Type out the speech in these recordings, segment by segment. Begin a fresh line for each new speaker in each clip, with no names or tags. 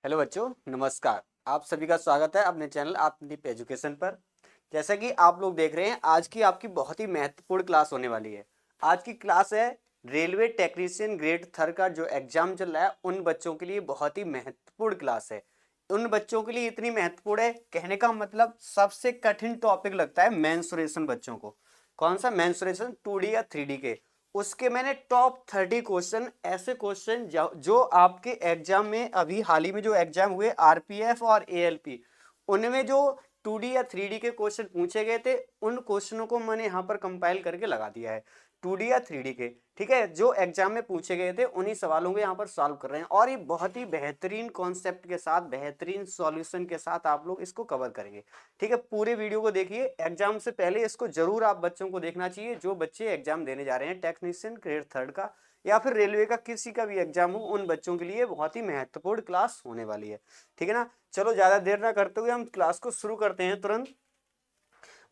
Hello बच्चों, नमस्कार। आप सभी का स्वागत है अपने चैनल आत्मदीप एजुकेशन पर। जैसा कि आप लोग देख रहे हैं, आज की आपकी बहुत ही महत्वपूर्ण क्लास होने वाली है। आज की क्लास है रेलवे टेक्नीशियन ग्रेड थर्ड का जो एग्जाम चल रहा है उन बच्चों के लिए बहुत ही महत्वपूर्ण क्लास है। उन बच्चों के लिए इतनी महत्वपूर्ण है, कहने का मतलब सबसे कठिन टॉपिक लगता है मेंसुरेशन बच्चों को। कौन सा मेंसुरेशन, 2D या 3D के। उसके मैंने टॉप 30 क्वेश्चन, ऐसे क्वेश्चन जो आपके एग्जाम में अभी हाल ही में जो एग्जाम हुए आरपीएफ और एएलपी, उनमें जो 2D या 3D के क्वेश्चन पूछे गए थे, उन क्वेश्चनों को मैंने यहाँ पर कंपाइल करके लगा दिया है। 2D या 3D के, ठीक है, जो एग्जाम में पूछे गए थे उन्हीं सवालों को यहाँ पर सॉल्व कर रहे हैं और ये बहुत ही बेहतरीन कॉन्सेप्ट के साथ, बेहतरीन सॉल्यूशन के साथ आप लोग इसको कवर करेंगे। ठीक है, पूरे वीडियो को देखिए। एग्जाम से पहले इसको जरूर आप बच्चों को देखना चाहिए जो बच्चे एग्जाम देने जा रहे हैं टेक्नीशियन ग्रेड थर्ड का या फिर रेलवे का किसी का भी एग्जाम हो, उन बच्चों के लिए बहुत ही महत्वपूर्ण क्लास होने वाली है। ठीक है ना, चलो ज्यादा देर ना करते हुए हम क्लास को शुरू करते हैं तुरंत।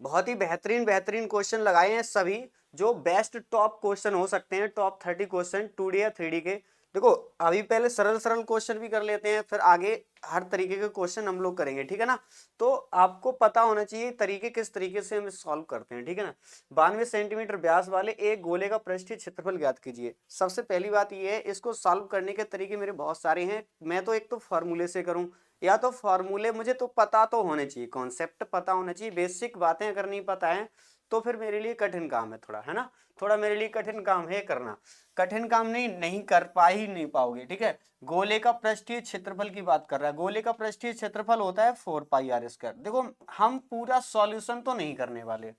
बहुत ही बेहतरीन बेहतरीन क्वेश्चन लगाए हैं सभी, जो बेस्ट टॉप क्वेश्चन हो सकते हैं, टॉप 30 क्वेश्चन 2D या 3D के। देखो, अभी पहले सरल सरल क्वेश्चन भी कर लेते हैं, फिर आगे हर तरीके के क्वेश्चन हम लोग करेंगे। ठीक है ना, तो आपको पता होना चाहिए तरीके किस तरीके से हम सॉल्व करते हैं। ठीक है ना, 92 सेंटीमीटर व्यास वाले एक गोले का पृष्ठीय क्षेत्रफल ज्ञात कीजिए। सबसे पहली बात यह है, इसको सॉल्व करने के तरीके मेरे बहुत सारे हैं। मैं तो एक तो फॉर्मूले से करूं, या तो फॉर्मूले मुझे तो पता तो होने चाहिए, कॉन्सेप्ट पता होना चाहिए, बेसिक बातें अगर नहीं पता है तो फिर मेरे लिए कठिन काम है थोड़ा, है ना। थोड़ा मेरे लिए कठिन काम है करना। कठिन काम नहीं कर ही नहीं पाओगे। ठीक है, गोले का पृष्ठीय क्षेत्रफल की बात कर रहा है। गोले का पृष्ठीय क्षेत्रफल होता है 4πr²। देखो, हम पूरा सॉल्यूशन तो नहीं करने वाले।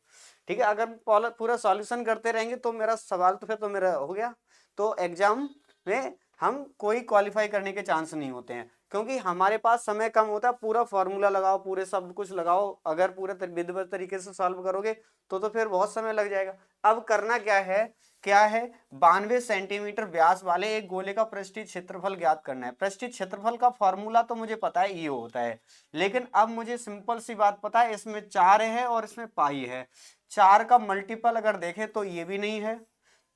ठीक है, अगर पूरा सॉल्यूशन करते रहेंगे तो मेरा सवाल तो फिर तो मेरा हो गया, तो एग्जाम में हम कोई क्वालिफाई करने के चांस नहीं होते हैं, क्योंकि हमारे पास समय कम होता है। पूरा फॉर्मूला लगाओ, पूरे सब कुछ लगाओ, अगर पूरे विधिवत तरीके से सॉल्व करोगे तो फिर बहुत समय लग जाएगा। अब करना क्या है 92 सेंटीमीटर व्यास वाले एक गोले का पृष्ठीय क्षेत्रफल ज्ञात करना है। पृष्ठीय क्षेत्रफल का फॉर्मूला तो मुझे पता है, ये होता है, लेकिन अब मुझे सिंपल सी बात पता है, इसमें 4 है और इसमें पाई है। 4 का मल्टीपल अगर देखें तो ये भी नहीं है,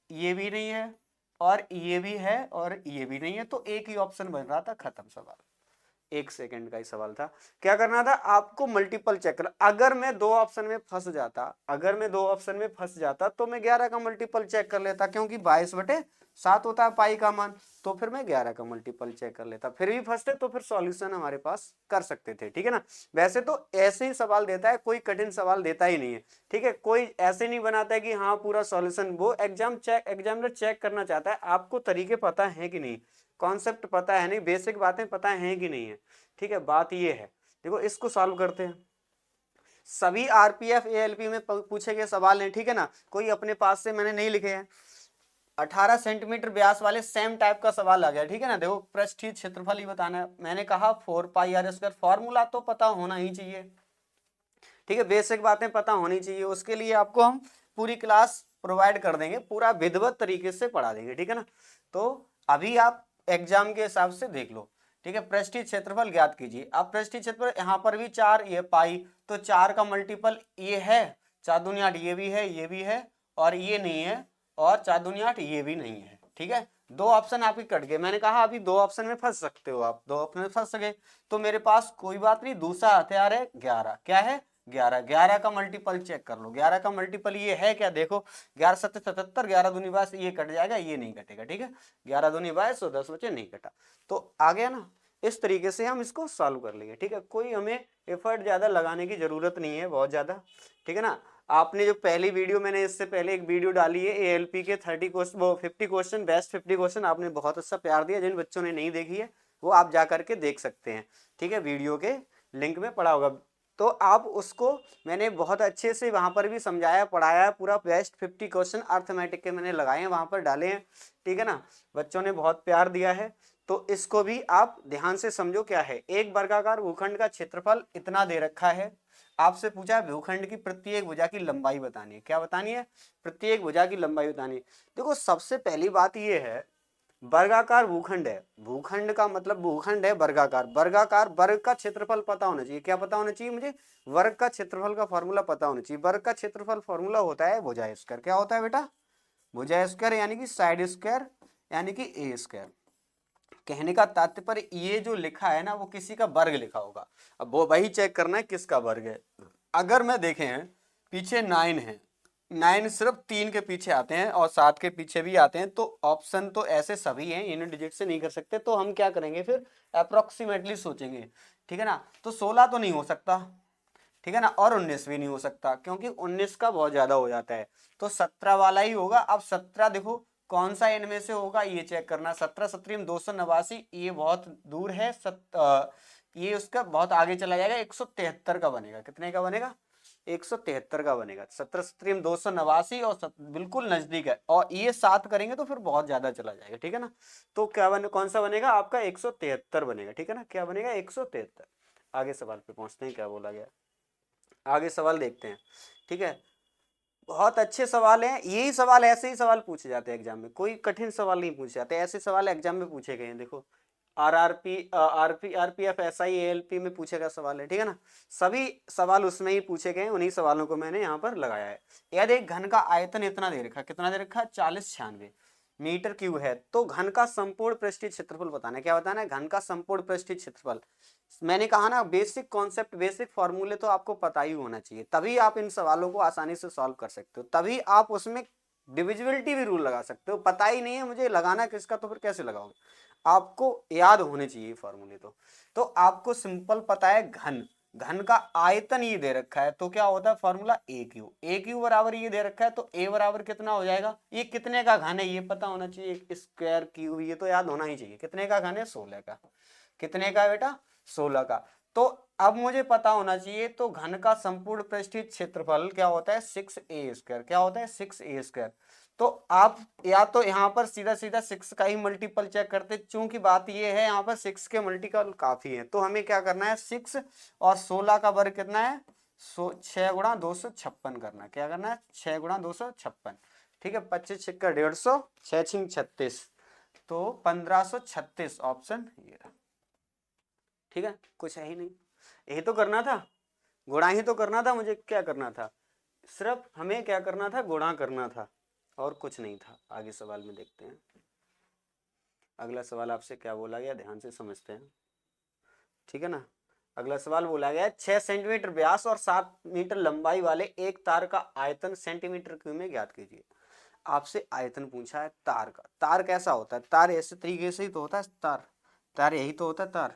ये भी नहीं है, और ये भी है, और ये भी नहीं है, तो एक ही ऑप्शन बन रहा था, खत्म सवाल। 1 सेकंड का ही सवाल था। क्या करना था आपको, मल्टीपल चेक करना। अगर मैं दो ऑप्शन में फंस जाता तो मैं 11 का मल्टीपल चेक कर लेता, क्योंकि 22/7 होता है पाई का मान, तो फिर मैं 11 का मल्टीपल चेक कर लेता। फिर भी फंसते तो फिर सॉल्यूशन हमारे पास कर सकते थे। ठीक है ना, वैसे तो ऐसे ही सवाल देता है, कोई कठिन सवाल देता ही नहीं है। ठीक है, कोई ऐसे नहीं बनाता है कि हाँ पूरा सॉल्यूशन, वो एग्जामिनर चेक करना चाहता है आपको तरीके पता है कि नहीं, कॉन्सेप्ट पता है नहीं, बेसिक बातें पता हैं कि नहीं है। ठीक है, बात ये है। देखो, इसको सॉल्व करते हैं। सभी आरपीएफ एएलपी में पूछे गए सवाल हैं। ठीक है ना, कोई अपने पास से मैंने नहीं लिखे हैं। 18 सेंटीमीटर व्यास वाले सेम टाइप का सवाल आ गया। ठीक है ना, देखो पृष्ठीय क्षेत्रफल ही बताना है। मैंने कहा 4πr², फॉर्मूला तो पता होना ही चाहिए। ठीक है, बेसिक बातें पता होनी चाहिए, उसके लिए आपको हम पूरी क्लास प्रोवाइड कर देंगे, पूरा विधिवत तरीके से पढ़ा देंगे। ठीक है ना, तो अभी आप एग्जाम के हिसाब से देख लो। ठीक है, पृष्ठीय क्षेत्रफल ज्ञात कीजिए। अब पृष्ठीय क्षेत्रफल यहाँ पर भी 4, ये पाई, तो 4 का मल्टीपल ये है, 4 दूनी 8, ये भी है, ये भी है, और ये नहीं है, और 4 दूनी 8, ये भी नहीं है। ठीक है, दो ऑप्शन आपके कट गए। मैंने कहा अभी दो ऑप्शन में फंस सकते हो आप, दो ऑप्शन में फंस सके तो मेरे पास कोई बात नहीं, दूसरा हथियार है 11। क्या है, 11। 11 का मल्टीपल चेक कर लो। 11 का मल्टीपल ये है क्या, देखो 11 7 77, 11 दूनी 22, ये कट जाएगा, ये नहीं कटेगा। ठीक है, 11 दूनी 22 और 10 बचे, नहीं कटा, तो आ गया ना। इस तरीके से हम इसको सॉल्व कर लेंगे। ठीक है, कोई हमें एफर्ट ज्यादा लगाने की जरूरत नहीं है, बहुत ज्यादा। ठीक है ना, आपने जो पहली वीडियो, मैंने इससे पहले एक वीडियो डाली है एएलपी के 30 क्वेश्चन, वो 50 क्वेश्चन, बेस्ट 50 क्वेश्चन, आपने बहुत अच्छा प्यार दिया। जिन बच्चों ने नहीं देखी है वो आप जा करके देख सकते हैं। ठीक है, वीडियो के लिंक में पड़ा होगा, तो आप उसको, मैंने बहुत अच्छे से वहां पर भी समझाया पढ़ाया, पूरा बेस्ट 50 क्वेश्चन अर्थमेटिक के मैंने लगाए हैं, वहां पर डाले हैं। ठीक है ना, बच्चों ने बहुत प्यार दिया है, तो इसको भी आप ध्यान से समझो। क्या है, एक वर्गाकार भूखंड का क्षेत्रफल इतना दे रखा है। आपसे पूछा है भूखंड की प्रत्येक भुजा की लंबाई बतानी है। क्या बतानी है, प्रत्येक भुजा की लंबाई बतानी है। देखो, सबसे पहली बात ये है, वर्गाकार भूखंड है, भूखंड का मतलब भूखंड है वर्गाकार। वर्गाकार, वर्ग का क्षेत्रफल पता होना चाहिए। क्या पता होना चाहिए मुझे, वर्ग का क्षेत्रफल का फॉर्मूला पता होना चाहिए। वर्ग का क्षेत्रफल फॉर्मूला होता है भुजा स्क्वायर। क्या होता है बेटा, भुजा स्क्वायर, यानी कि साइड स्क्वायर, यानी कि ए स्क्वायर। कहने का तात्पर्य ये जो लिखा है ना वो किसी का वर्ग लिखा होगा। अब वो वही चेक करना है किसका वर्ग है। अगर मैं देखें हैं पीछे 9 है, 9 सिर्फ 3 के पीछे आते हैं और 7 के पीछे भी आते हैं, तो ऑप्शन तो ऐसे सभी हैं, यूनिट डिजिट से नहीं कर सकते, तो हम क्या करेंगे फिर अप्रोक्सीमेटली सोचेंगे, ठीक है ना। तो 16 तो नहीं हो सकता, ठीक है ना, और 19 भी नहीं हो सकता क्योंकि 19 का बहुत ज्यादा हो जाता है, तो 17 वाला ही होगा। अब 17 देखो कौन सा इनमें से होगा ये चेक करना। 17 17 289, ये बहुत दूर है, ये उसका बहुत आगे चला जाएगा, 173 का बनेगा। कितने का बनेगा? 173 का बनेगा। 17 17 289 और बिल्कुल नजदीक है, और ये 7 करेंगे तो फिर बहुत ज्यादा चला जाएगा, ठीक है ना। तो क्या कौन सा बनेगा आपका? 173 बनेगा, ठीक है ना। क्या बनेगा? 173। आगे सवाल पे पहुंचते हैं, क्या बोला गया आगे सवाल देखते हैं, ठीक है। बहुत अच्छे सवाल हैं, यही सवाल ऐसे ही सवाल पूछे जाते हैं एग्जाम में, कोई कठिन सवाल नहीं पूछे जाते, ऐसे सवाल एग्जाम में पूछे गए हैं। देखो आरपीएफ एसआई एएलपी में पूछे गया सवाल है, ठीक है ना। सभी सवाल उसमें ही पूछे गए हैं, उन्हीं सवालों को मैंने यहाँ पर लगाया है। यदि एक घन का आयतन इतना दे रखा, कितना दे रखा? 4096 मीटर क्यूब है, तो घन का संपूर्ण पृष्ठीय क्षेत्रफल बताना है। क्या बताना है? घन का संपूर्ण पृष्ठीय क्षेत्रफल। मैंने कहा ना बेसिक कॉन्सेप्ट, बेसिक फॉर्मूले तो आपको पता ही होना चाहिए, तभी आप इन सवालों को आसानी से सॉल्व कर सकते हो, तभी आप उसमें डिविजिबिलिटी भी रूल लगा सकते हो। पता ही नहीं है मुझे लगाना किसका, तो फिर कैसे लगाओगे? आपको याद होने चाहिए फॉर्मूले। तो आपको सिंपल पता है घन, घन का आयतन ये दे रखा है, तो क्या होता है फॉर्मूला? ए क्यू बराबर ये दे रखा है, तो ए बराबर कितना हो जाएगा? ये कितने का घन है ये पता होना चाहिए, स्क्वायर क्यूब ये तो याद होना ही चाहिए। कितने का घन है? 16 का। कितने का बेटा? 16 का। तो अब मुझे पता होना चाहिए, तो घन का संपूर्ण पृष्ठीय क्षेत्रफल क्या होता है? 6a²। क्या होता है? 6a²। तो आप या तो यहाँ पर सीधा सीधा 6 का ही मल्टीपल चेक करते, चूंकि बात ये है यहाँ पर 6 के मल्टीपल काफी है, तो हमें क्या करना है? 6 और 16 का वर्ग कितना है? 6 गुणा 256 करना। क्या करना है? 6 गुणा 256, ठीक है। 25 छिक्का 150, 6 छिंग 36, तो 1536 ऑप्शन ये रहा, ठीक है। कुछ है ही नहीं, यही तो करना था, गुणा ही तो करना था मुझे। क्या करना था? सिर्फ हमें क्या करना था? गुणा करना था, और कुछ नहीं था। आगे सवाल में देखते हैं। अगला सवाल आपसे क्या बोला गया, ध्यान से समझते हैं, ठीक है ना। अगला सवाल बोला गया 6 सेंटीमीटर व्यास और 7 मीटर लंबाई वाले एक तार का आयतन सेंटीमीटर क्यूब में ज्ञात कीजिए। आपसे आयतन पूछा है तार का। तार कैसा होता है? तार ऐसे तरीके से ही तो होता है, तार यही तो होता है तार,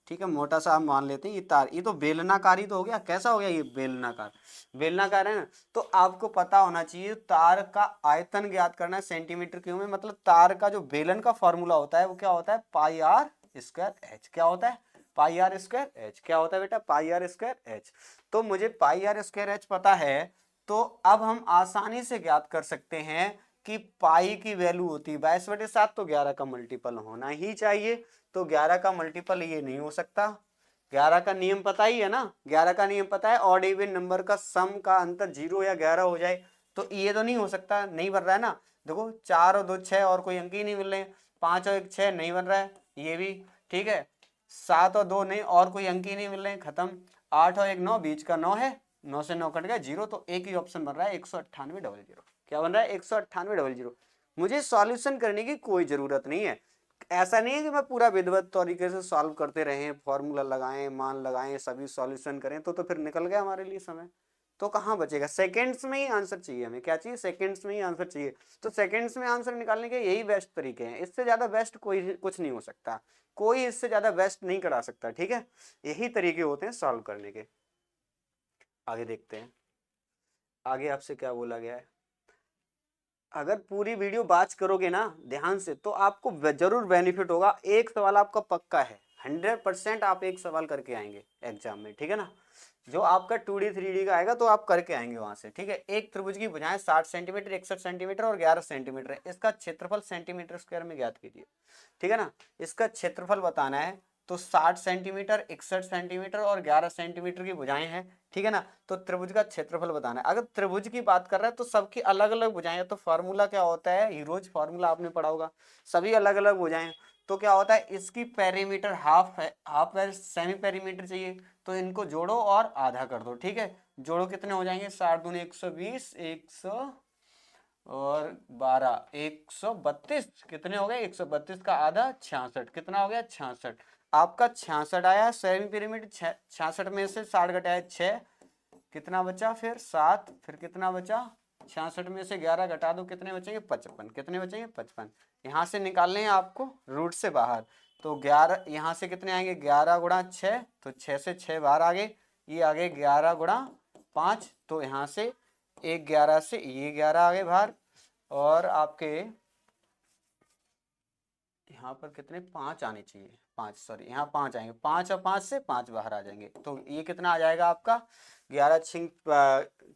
ठीक है। मोटा सा आप मान लेते हैं ये तार, ये तो बेलनाकार ही तो हो गया। कैसा हो गया ये? बेलनाकार, बेलनाकार है ना। तो आपको पता होना चाहिए तार का आयतन ज्ञात करना है सेंटीमीटर क्यूब में, मतलब तार का जो बेलन का फॉर्मूला होता है वो क्या होता है? पाई आर स्क्वायर एच। क्या होता है? पाई आर स्क्वायर एच। क्या होता है बेटा? पाई आर स्क्वायर एच। तो मुझे पाई आर स्क्वायर एच पता है, तो अब हम आसानी से ज्ञात कर सकते हैं कि पाई की वैल्यू होती है 22/7, तो 11 का मल्टीपल होना ही चाहिए। तो 11 का मल्टीपल ये नहीं हो सकता। 11 का नियम पता ही है ना, 11 का नियम पता है, ऑड इवन नंबर का सम का अंतर 0 या 11 हो जाए, तो ये तो नहीं हो सकता, नहीं बन रहा है ना। देखो 4 और 2 6 और कोई अंक ही नहीं मिल रहे, 5 और 1 6 नहीं बन रहा है, ये भी ठीक है। 7 और 2 नहीं, और कोई अंक ही नहीं मिल रहे, खत्म। 8 और 1 9, बीच का 9 है, 9 से 9 कट गया 0, तो एक ही ऑप्शन बन रहा है 19800। क्या बन रहा है? 19800। मुझे सॉल्यूशन करने की कोई जरूरत नहीं है। ऐसा नहीं है कि मैं पूरा विधिवत तरीके से सॉल्व करते रहे, फॉर्मूला लगाएं, मान लगाएं, सभी सॉल्यूशन करें, तो फिर निकल गया हमारे लिए समय, तो कहाँ बचेगा? सेकंड्स में ही आंसर चाहिए हमें। क्या चाहिए? सेकंड्स में ही आंसर चाहिए। तो सेकंड्स में आंसर निकालने के यही बेस्ट तरीके हैं, इससे ज्यादा बेस्ट कोई कुछ नहीं हो सकता, कोई इससे ज्यादा बेस्ट नहीं करा सकता, ठीक है। यही तरीके होते हैं सॉल्व करने के। आगे देखते हैं, आगे आपसे क्या बोला गया है। अगर पूरी वीडियो बात करोगे ना ध्यान से, तो आपको जरूर बेनिफिट होगा। एक सवाल आपका पक्का है, 100% आप एक सवाल करके आएंगे एग्जाम में, ठीक है ना। जो आपका 2D 3D का आएगा तो आप करके आएंगे वहां से, ठीक है। एक त्रिभुज की भुजाएं 60 सेंटीमीटर, 61 सेंटीमीटर और 11 सेंटीमीटर है, इसका क्षेत्रफल सेंटीमीटर स्क्वायर में ज्ञात कीजिए, ठीक है ना। इसका क्षेत्रफल बताना है, तो 60 सेंटीमीटर, 61 सेंटीमीटर और 11 सेंटीमीटर की भुजाएं हैं, ठीक है ना। तो त्रिभुज का क्षेत्रफल बताना है। अगर त्रिभुज की बात कर रहा है तो सबकी अलग अलग भुजाएं, तो फॉर्मूला क्या होता है? हीरोज फॉर्मूला आपने पढ़ा होगा, सभी अलग अलग भुजाएं। तो क्या होता है? इसकी पेरीमीटर हाफ है, हाफ सेमी पेरीमीटर चाहिए, तो इनको जोड़ो और आधा कर दो, ठीक है। जोड़ो कितने हो जाएंगे? 60 दूनी 120, 100 और 12, 132 कितने हो गए, 132 का आधा 66, कितना हो गया 66। आपका 66 आया सेमी पिरामिड, 66 में से 60 घटाया 6, कितना बचा फिर 7, फिर कितना बचा 66 में से 11 घटा दो, कितने बचेंगे 55, कितने बचेंगे 55। यहाँ से निकालने हैं आपको रूट से बाहर, तो 11 यहाँ से कितने आएंगे 11 गुणा 6, तो 6 से 6 बाहर आ गए, ये आ गए 11 गुणा 5, तो यहाँ से एक 11 से ये 11 आ गए बाहर, और आपके यहाँ पर कितने 5 आने चाहिए, 5 सॉरी यहाँ 5 आएंगे, 5 और 5 से 5 बाहर आ जाएंगे, तो ये कितना आ जाएगा आपका 11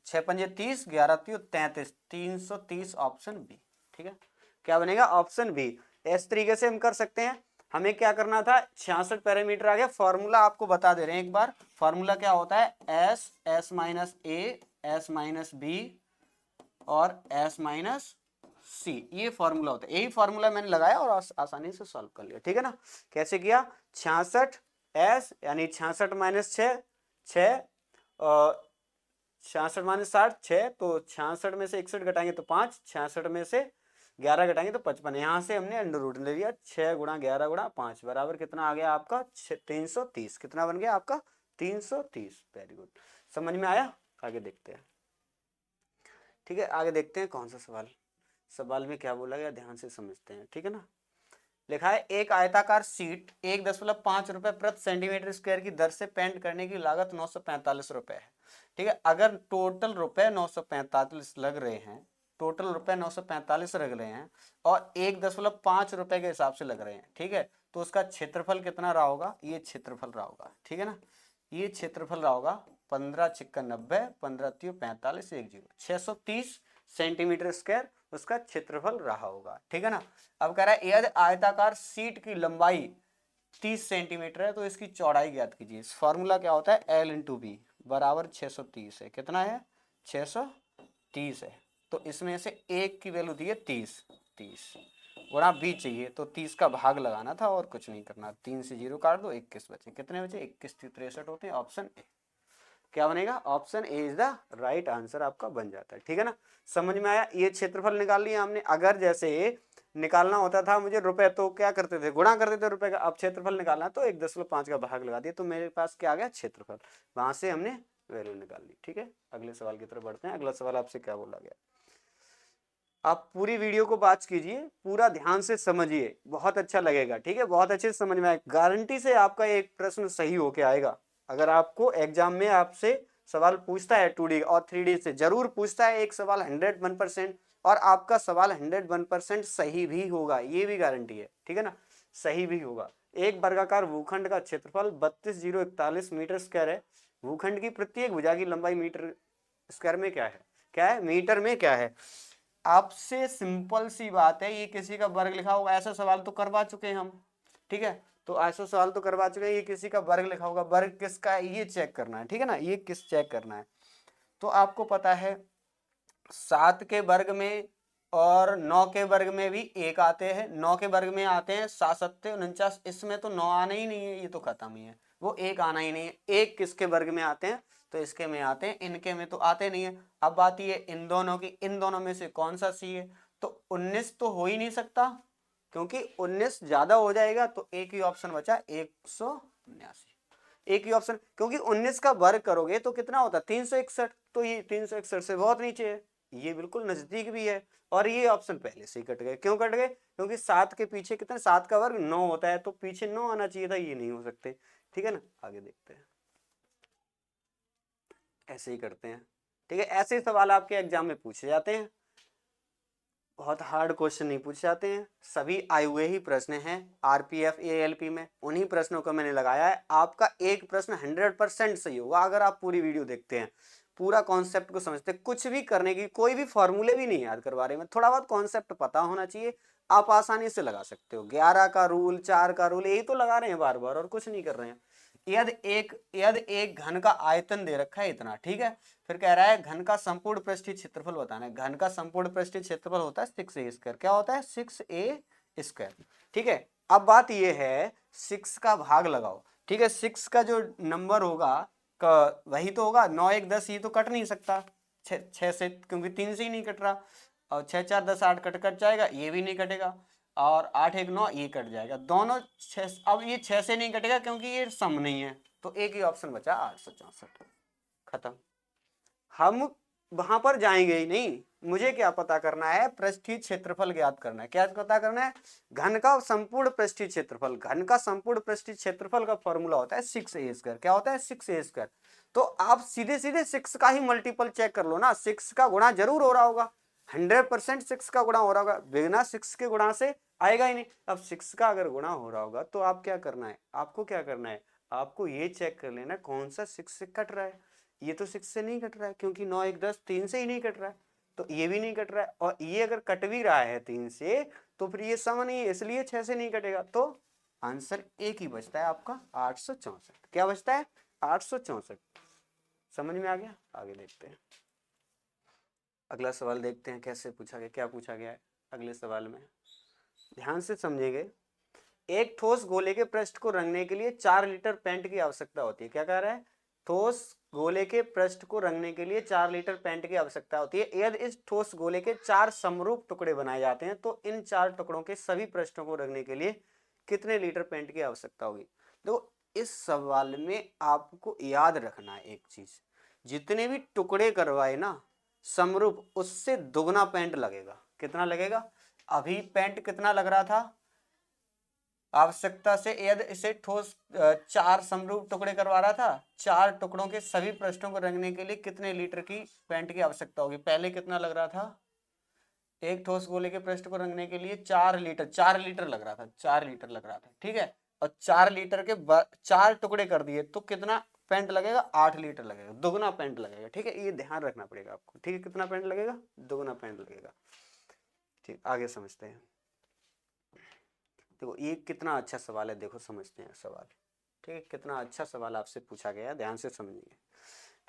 6 पंजे 30, 11 33, 330 ऑप्शन बी। ठीक है, क्या बनेगा ऑप्शन बी। इस तरीके से हम कर सकते हैं। हमें क्या करना था, 66 पैरामीटर आ गया, फॉर्मूला आपको बता दे रहे हैं एक बार। फॉर्मूला क्या होता है, एस माइनस ए, एस माइनस बी और एस माइनस सी, ये फॉर्मूला होता है। यही फॉर्मूला मैंने लगाया और आसानी से सॉल्व कर लिया। ठीक है ना, कैसे किया, 66 एस यानी 66 माइनस 6, 66 माइनस 60 6, तो 66 में से 61 घटाएंगे तो 5, 66 में से 11 घटाएंगे तो 55, यहाँ से हमने अंडर रूट ले लिया, 6 गुणा 11 गुणा 5 बराबर कितना आ गया आपका 330, कितना बन गया आपका 330। वेरी गुड, समझ में आया, आगे देखते हैं। ठीक है, आगे देखते हैं कौन सा सवाल, सवाल में क्या बोला गया ध्यान से समझते हैं। ठीक है ना, लिखा है एक आयताकार सीट 1.5 रुपए प्रति सेंटीमीटर स्क्वायर की दर से पेंट करने की लागत 945 रुपए है। ठीक है, अगर टोटल रुपए 945 लग रहे हैं, टोटल रुपए 945 लग रहे हैं और 1.5 रुपए के हिसाब से लग रहे हैं, ठीक है, तो उसका क्षेत्रफल कितना रहा होगा, ये क्षेत्रफल रहा होगा। ठीक है ना, ये क्षेत्रफल रहा होगा 15 छिक्का 90, 15 तियो 45, 1 0, 630 सेंटीमीटर स्क्वायर उसका क्षेत्रफल रहा होगा। ठीक है ना, अब कह रहा है यदि आयताकार सीट की लंबाई 30 सेंटीमीटर है तो इसकी चौड़ाई ज्ञात कीजिए। फॉर्मूला क्या होता है, एल इंटू बी बराबर 630 है, कितना है 630 है, तो इसमें से एक की वैल्यू दी है 30, 30 गुणा बी चाहिए, तो 30 का भाग लगाना था और कुछ नहीं करना, 3 से 0 काट दो, 21 बचे, कितने बचे 21 63 होते हैं, ऑप्शन ए क्या बनेगा, option A is the right answer आपका बन जाता है। ठीक है ना, समझ में आया, ये क्षेत्रफल निकाल लिया हमने। अगर जैसे निकालना होता था मुझे रुपए तो क्या करते थे, गुणा करते थे रुपए का, अब क्षेत्रफल निकालना तो 1.5 का भाग लगा दिया, तो मेरे पास क्या आ गया क्षेत्रफल, वहां से हमने वैल्यू निकाल ली। ठीक है, अगले सवाल की तरफ बढ़ते हैं। अगला सवाल आपसे क्या बोला गया, आप पूरी वीडियो को वॉच कीजिए, पूरा ध्यान से समझिए, बहुत अच्छा लगेगा। ठीक है, बहुत अच्छे से समझ में आएगा, गारंटी से आपका एक प्रश्न सही होके आएगा। अगर आपको एग्जाम में आपसे सवाल पूछता है 2D और 3D से, जरूर पूछता है एक सवाल 101%, और आपका सवाल 101% सही भी होगा, ये भी गारंटी है। ठीक है ना, सही भी होगा। एक वर्गाकार भूखंड का क्षेत्रफल 32,041 मीटर स्क्वायर है, भूखंड की प्रत्येक भुजा की लंबाई मीटर स्क्वायर में क्या है, क्या है मीटर में क्या है। आपसे सिंपल सी बात है, ये किसी का वर्ग लिखा होगा, ऐसा सवाल तो करवा चुके हैं हम। ठीक है, तो ऐसा सवाल तो करवा चुके हैं, ये किसी का वर्ग लिखा होगा, वर्ग किसका है ये चेक करना है। ठीक है ना, ये किस चेक करना है, तो आपको पता है 7 के वर्ग में और 9 के वर्ग में भी एक आते हैं, 9 के वर्ग में आते हैं 7 7 49, इसमें तो 9 आना ही नहीं है, ये तो खत्म ही है, वो एक आना ही नहीं है। एक किसके वर्ग में आते हैं, तो इसके में आते हैं, इनके में तो आते नहीं है। अब बात ये इन दोनों की, इन दोनों में से कौन सा सी है, तो 19 तो हो ही नहीं सकता, क्योंकि 19 ज्यादा हो जाएगा, तो एक ही ऑप्शन बचा 179, एक ही ऑप्शन, क्योंकि 19 का वर्ग करोगे तो कितना होता है 361, तो ये 361 से बहुत नीचे है, ये बिल्कुल नजदीक भी है, और ये ऑप्शन पहले से ही कट गए। क्यों कट गए, क्योंकि 7 के पीछे कितना, 7 का वर्ग 9 होता है, तो पीछे 9 आना चाहिए था, ये नहीं हो सकते। ठीक है ना, आगे देखते हैं, ऐसे ही करते हैं। ठीक है, ऐसे ही सवाल आपके एग्जाम में पूछे जाते हैं, बहुत हार्ड क्वेश्चन नहीं पूछे जाते हैं, सभी आए हुए ही प्रश्न हैं आरपीएफ एएलपी में, उन्हीं प्रश्नों को मैंने लगाया है। आपका एक प्रश्न 100% सही होगा अगर आप पूरी वीडियो देखते हैं, पूरा कॉन्सेप्ट को समझते हैं। कुछ भी करने की, कोई भी फॉर्मूले भी नहीं याद करवा रहे में, थोड़ा बहुत कॉन्सेप्ट पता होना चाहिए, आप आसानी से लगा सकते हो। 11 का रूल, 4 का रूल, यही तो लगा रहे हैं बार बार, और कुछ नहीं कर रहे हैं। यदि एक घन का आयतन दे रखा है इतना, ठीक है, फिर कह रहा है घन का संपूर्ण पृष्ठीय क्षेत्रफल बताना है। घन का संपूर्ण पृष्ठीय क्षेत्रफल होता है 6a², क्या होता है 6a²। ठीक है, अब बात ये है 6 का भाग लगाओ। ठीक है, 6 का जो नंबर होगा वही तो होगा, 9 1 10, ये तो कट नहीं सकता 6 से, क्योंकि 3 से ही नहीं कट रहा। और 6 4 10 8 कट जाएगा, ये भी नहीं कटेगा, और 8 1 9 ये कट जाएगा, दोनों 6। अब ये 6 से नहीं कटेगा क्योंकि ये सम नहीं है, तो एक ही ऑप्शन बचा 864। खत्म। हम वहां पर जाएंगे ही नहीं, मुझे क्या पता करना है, पृष्ठीय क्षेत्रफल ज्ञात करना है। क्या पता करना है? घन का संपूर्ण पृष्ठीय क्षेत्रफल। घन का संपूर्ण पृष्ठीय क्षेत्रफल का फॉर्मूला होता है 6a²। क्या होता है? 6a²। तो आप सीधे सीधे 6 का ही मल्टीपल चेक कर लो ना, 6 का गुणा जरूर हो रहा होगा, 100% 6 का गुणा हो रहा होगा, बिना 6 के गुणा से आएगा ही नहीं। अब 6 का अगर गुणा हो रहा होगा तो आप क्या करना है, आपको क्या करना है, आपको ये चेक कर लेना कौन सा 6 से कट रहा है। ये तो 6 से नहीं कट रहा है क्योंकि 9 1 10 3 से ही नहीं कट रहा है, तो ये भी नहीं कट रहा है, और ये अगर कट भी रहा है 3 से तो फिर ये सम नहीं है, इसलिए 6 से नहीं कटेगा। तो आंसर एक ही बचता है आपका 864। क्या बचता है? 864। समझ में आ गया? आगे देखते हैं, अगला सवाल देखते हैं कैसे पूछा गया, क्या पूछा गया है अगले सवाल में। ध्यान से समझेंगे। एक ठोस गोले के पृष्ठ को रंगने के लिए 4 लीटर पेंट की आवश्यकता होती है। क्या कह रहा है? ठोस गोले के पृष्ठ को रंगने के लिए 4 लीटर पेंट की आवश्यकता होती है। यदि इस ठोस गोले के 4 समरूप टुकड़े बनाए जाते हैं तो इन 4 टुकड़ों के सभी पृष्ठों को रंगने के लिए कितने लीटर पेंट की आवश्यकता होगी? तो इस सवाल में आपको याद रखना है एक चीज, जितने भी टुकड़े करवाए ना समरूप, उससे दुगना पेंट लगेगा। कितना लगेगा? अभी पेंट कितना लग रहा था आवश्यकता से, यदि इसे ठोस 4 समरूप टुकड़े करवा रहा था, 4 टुकड़ों के सभी पृष्ठों को रंगने के लिए कितने लीटर की पेंट की आवश्यकता होगी? पहले कितना लग रहा था? एक ठोस गोले के पृष्ठ को रंगने के लिए 4 लीटर, 4 लीटर लग रहा था, 4 लीटर लग रहा था, ठीक है। और 4 लीटर के 4 टुकड़े कर दिए तो कितना पेंट लगेगा? 8 लीटर लगेगा, दुगना पेंट लगेगा, ठीक है। ये ध्यान रखना पड़ेगा आपको, ठीक है। कितना पेंट लगेगा? दुगना पेंट लगेगा। ठीक, आगे समझते हैं। देखो ये कितना अच्छा सवाल है, देखो समझते हैं सवाल, ठीक है। कितना अच्छा सवाल आपसे पूछा गया है, ध्यान से समझिए,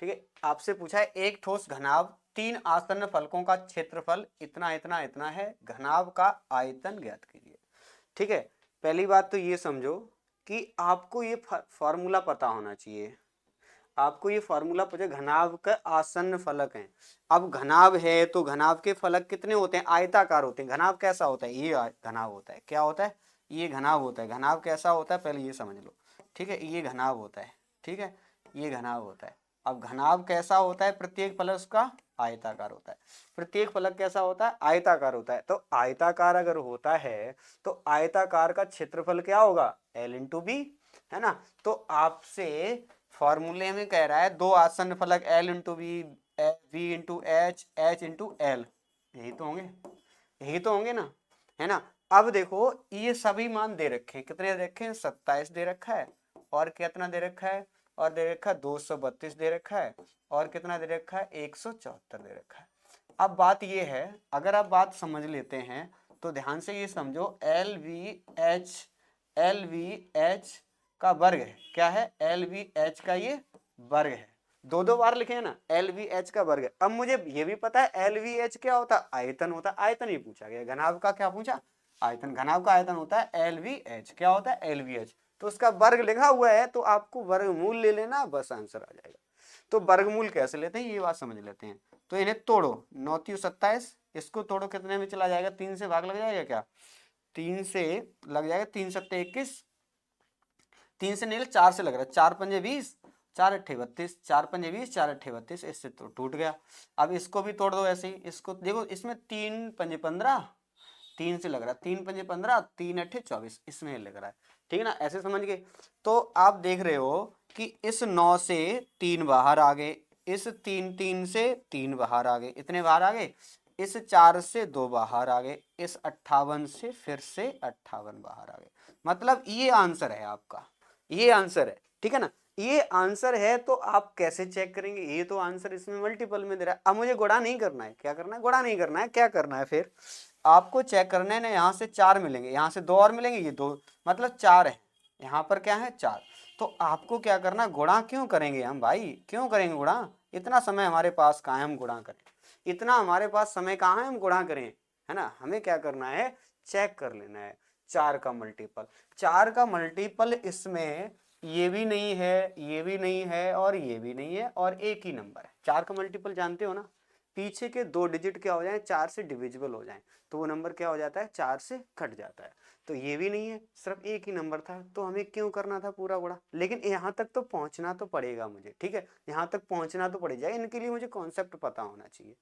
ठीक है। आपसे पूछा है एक ठोस घनाभ 3 आसन्न फलकों का क्षेत्रफल इतना इतना इतना है, घनाभ का आयतन ज्ञात कीजिए, ठीक है। पहली बात तो ये समझो कि आपको ये फॉर्मूला पता होना चाहिए, आपको ये फॉर्मूला पता, घनाभ का आसन्न फलक है। अब घनाभ है तो घनाभ के फलक कितने होते हैं? आयताकार होते हैं। घनाभ कैसा होता है? ये घनाभ होता है। क्या होता है? ये घनाभ होता है। घनाभ कैसा होता है पहले ये समझ लो, ठीक है। ये घनाभ होता है, ठीक है, ये घनाभ होता है। अब घनाभ कैसा होता है? प्रत्येक फलक उसका आयताकार होता है। प्रत्येक फलक कैसा होता है? आयताकार होता है। तो आयताकार अगर होता है तो आयताकार का क्षेत्रफल क्या होगा? L इंटू बी, है ना। तो आपसे फॉर्मूले में कह रहा है दो आसन्न फलक L into B, V into H, H into L, यही तो होंगे, यही तो होंगे ना, है ना। अब देखो ये सभी मान दे रखे हैं, कितने दे रखे हैं? 27 दे रखा है, और कितना दे रखा है? और दे रखा है 232 दे रखा है, और कितना दे रखा है? 174 दे रखा है। अब बात ये है, अगर आप बात समझ लेते हैं तो ध्यान से ये समझो, एल वी एच का वर्ग है। क्या है? एल वी एच का ये वर्ग है। दो दो बार लिखे हैं ना, एल वी एच का वर्ग है। अब मुझे ये भी पता है एल वी एच क्या होता है? आयतन होता है। आयतन ही पूछा गया, घनाभ का क्या पूछा? आयतन। घनाभ का आयतन होता है एल वी एच। क्या होता है? L V H. तो उसका वर्ग लिखा हुआ है तो आपको वर्गमूल ले लेना, बस आंसर आ जाएगा। तो वर्गमूल कैसे लेते हैं ये बात समझ लेते हैं। तो इन्हें तोड़ो, 9 3 27, इसको तोड़ो, कितने में चला जाएगा? 3 से भाग लग जाएगा क्या? 3 से लग जाएगा, 3 7 21, 3 से नहीं, 4 से लग रहा है, 4 पंजे 20, 4 अट्ठे 32, 4 पंजे 20, 4 अट्ठे 32, इससे तो टूट गया। अब इसको भी तोड़ दो ऐसे ही, इसको देखो, इसमें 3 पंजे 15, 3 से लग रहा है, 3 पंजे 15, 3 अट्ठे 24, इसमें लग रहा है, ठीक है ना। ऐसे समझ गए। तो आप देख रहे हो कि इस 9 से 3 बाहर आ गए, इस 3 से 3 बाहर आ गए, इतने बाहर आ गए, इस 4 से 2 बाहर आ गए, इस 58 से फिर से 58 बाहर आ गए। मतलब ये आंसर है आपका, ये आंसर है, ठीक है ना। ये आंसर है तो आप कैसे चेक करेंगे? ये तो आंसर इसमें मल्टीपल में दे रहा है। अब मुझे गुणा नहीं करना है, क्या करना है? गुणा नहीं करना है, क्या करना है फिर? आपको चेक करना है ना, यहाँ से 4 मिलेंगे, यहाँ से 2 और मिलेंगे, ये 2 मतलब 4 है, यहाँ पर क्या है? 4। तो आपको क्या करना? गुणा क्यों करेंगे हम भाई, क्यों करेंगे गुणा? इतना समय हमारे पास कहाँ है हम गुणा करें? इतना हमारे पास समय कहाँ है हम गुणा करें, है ना। हमें क्या करना है? चेक कर लेना है 4 का मल्टीपल। 4 का मल्टीपल इसमें ये भी नहीं है, ये भी नहीं है, और ये भी नहीं है, और एक ही नंबर है। 4 का मल्टीपल जानते हो ना, पीछे के 2 डिजिट क्या हो जाए, 4 से डिविजिबल हो जाए, तो वो नंबर क्या हो जाता है, 4 से कट जाता है। तो ये भी नहीं है, सिर्फ एक ही नंबर था, तो हमें क्यों करना था पूरा गुणा, लेकिन यहाँ तक तो पहुँचना तो पड़ेगा मुझे, ठीक है, यहाँ तक पहुँचना तो पड़ेगा, इनके लिए मुझे कॉन्सेप्ट पता होना चाहिए,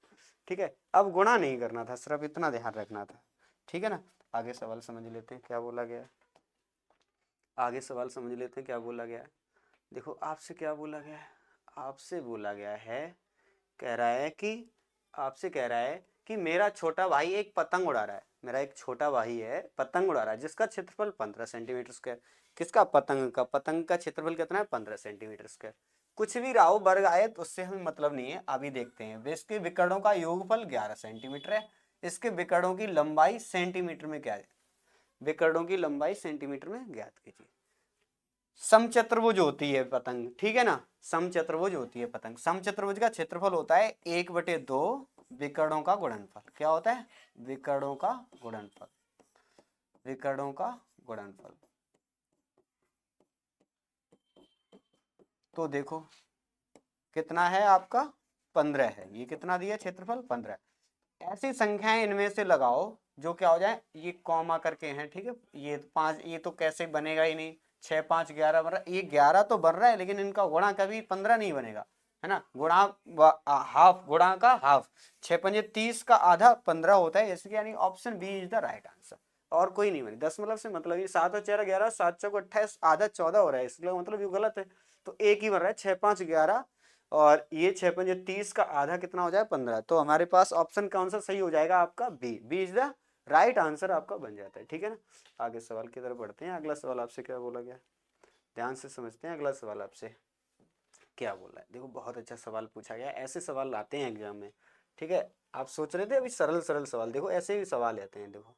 ठीक है। अब गुणा नहीं करना था, सिर्फ इतना ध्यान रखना था, ठीक है ना। आगे सवाल समझ लेते हैं क्या बोला गया है, आगे सवाल समझ लेते हैं क्या बोला गया है। देखो आपसे क्या बोला गया है, आपसे बोला गया है, कह रहा है कि, आपसे कह रहा है कि मेरा छोटा भाई एक पतंग उड़ा रहा है, मेरा एक छोटा भाई है पतंग उड़ा रहा है जिसका क्षेत्रफल 15 सेंटीमीटर स्क्वायर। किसका, पतंग का, पतंग का क्षेत्रफल कितना है, 15 सेंटीमीटर स्क्वायर। कुछ भी रहा हो वर्ग आयत, उससे हमें मतलब नहीं है, अभी देखते हैं। इसके विकर्णों का योगफल 11 सेंटीमीटर है, इसके विकर्णों की लंबाई सेंटीमीटर में क्या है, विकर्णों की लंबाई सेंटीमीटर में ज्ञात कीजिए। समचतुर्भुज होती है पतंग, ठीक है ना, समचतुर्भुज होती है पतंग। समचतुर्भुज का क्षेत्रफल होता है 1/2 विकर्णों का गुणनफल। क्या होता है, विकर्णों का गुणनफल, विकर्णों का गुणनफल। तो देखो कितना है आपका, 15 है, ये कितना दिया क्षेत्रफल, 15। ऐसी संख्याएं इनमें से लगाओ जो क्या हो जाए, ये कॉमा करके हैं, ठीक है, ये 5, ये तो कैसे बनेगा ही नहीं, 6 5 11 बन रहा है, ये 11 तो बन रहा है, लेकिन इनका गुणा कभी 15 नहीं बनेगा, है ना, गुणा हाफ, गुणा का हाफ, 6 पंजे 30 का आधा 15 होता है, इसलिए यानी option B is the right answer. और कोई नहीं बने, दशमलव से मतलब, ये 7 और 4 11, 7 चौक 28, आधा 14 हो रहा है, इसलिए मतलब ये गलत है, तो एक ही बन रहा है, 6 5 11, और ये 6 पंजे 30 का आधा कितना हो जाए, 15। तो हमारे पास ऑप्शन कौन सा सही हो जाएगा, आपका B, B is the right answer आपका बन जाता है, ठीक है ना। आगे सवाल की तरफ बढ़ते हैं। अगला सवाल आपसे क्या बोला गया, ध्यान से समझते हैं। अगला सवाल आपसे क्या बोला है, देखो बहुत अच्छा सवाल पूछा गया, ऐसे सवाल आते हैं एग्जाम में, ठीक है। आप सोच रहे थे अभी सरल सरल सवाल, देखो ऐसे ही सवाल आते हैं, देखो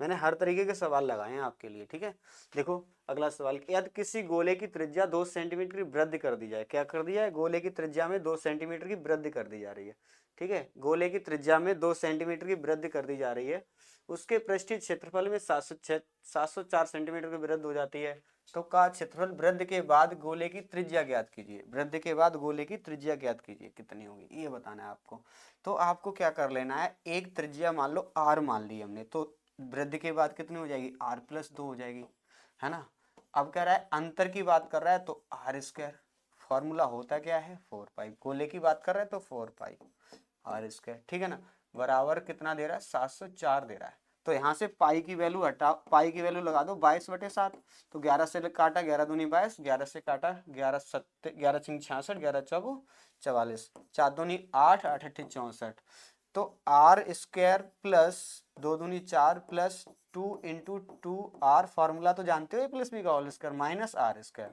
मैंने हर तरीके के सवाल लगाए हैं आपके लिए, ठीक है। देखो अगला सवाल, यदि किसी गोले की त्रिज्या 2 सेंटीमीटर की वृद्धि कर दी जाए, क्या कर दिया है, गोले की त्रिज्या में 2 सेंटीमीटर की वृद्धि कर दी जा रही है, ठीक है, गोले की त्रिज्या में 2 सेंटीमीटर की वृद्धि कर दी जा रही है, उसके पृष्ठीय क्षेत्रफल में 704 सेंटीमीटर की वृद्धि हो जाती है, तो का क्षेत्रफल वृद्धि के बाद गोले की त्रिज्या ज्ञात कीजिए, वृद्धि के बाद गोले की त्रिज्या ज्ञात कीजिए कितनी होगी, ये बताना है आपको। तो आपको क्या कर लेना है, एक त्रिज्या मान लो r मान ली हमने, तो वृद्धि के बाद कितनी हो जाएगी, r+2 हो जाएगी, है ना। अब कह रहा है अंतर की बात कर रहा है, तो r², फॉर्मूला होता क्या है 4 पाई, गोले की बात कर रहा है तो 4 पाई r², ठीक है ना, बराबर कितना दे रहा है, 704 दे रहा है। तो यहाँ से पाई की वैल्यू हटाओ, पाई की वैल्यू लगा दो 22/7, तो 11 से काटा 11 दूनी 22, 11 से काटा 11 7, 11 6 66, 11 चौको 44, 4 दूनी 8, 8 8 64, तो r² प्लस 2 दूनी 4 प्लस 2 × 2r, फॉर्मूला तो जानते हो, +b का होल स्क्वायर माइनस r²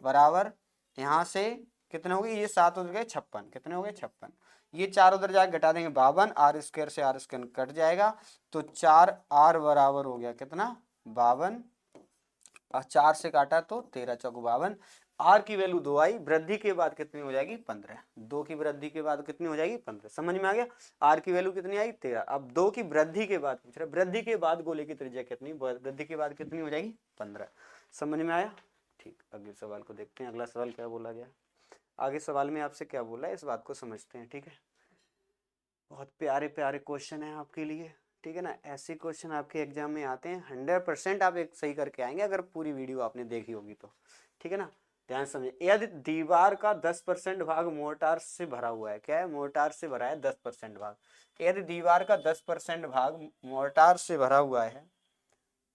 बराबर, यहाँ से कितने हो गए, ये 7 उधर गए 56, कितने हो गए 56, ये 4 उधर जाके घटा देंगे 52, r² से r² कट जाएगा, तो 4r बराबर हो गया कितना 52, और 4 से काटा तो 13 चौक 52, आर की वैल्यू 2 आई, वृद्धि के बाद कितनी हो जाएगी 15, 2 की वृद्धि के बाद कितनी हो जाएगी 15, समझ में आ गया। आर की वैल्यू कितनी आई 13, अब 2 की वृद्धि के बाद पूछ रहा है, वृद्धि के बाद गोले की त्रिज्या कितनी, वृद्धि के बाद कितनी हो जाएगी 15, समझ में आया। ठीक, अगले सवाल को देखते हैं, अगला सवाल क्या बोला गया, आगे सवाल में आपसे क्या बोला है इस बात को समझते हैं, ठीक है। बहुत प्यारे प्यारे क्वेश्चन है आपके लिए, ठीक है ना, ऐसे क्वेश्चन आपके एग्जाम में आते हैं, 100% आप एक सही करके आएंगे अगर पूरी वीडियो आपने देखी होगी तो, ठीक है ना। ध्यान समझिए, यदि दीवार का 10% भाग मोर्टार से भरा हुआ है, क्या है, मोर्टार से भरा है 10% भाग, यदि दीवार का 10% भाग मोर्टार से भरा हुआ है,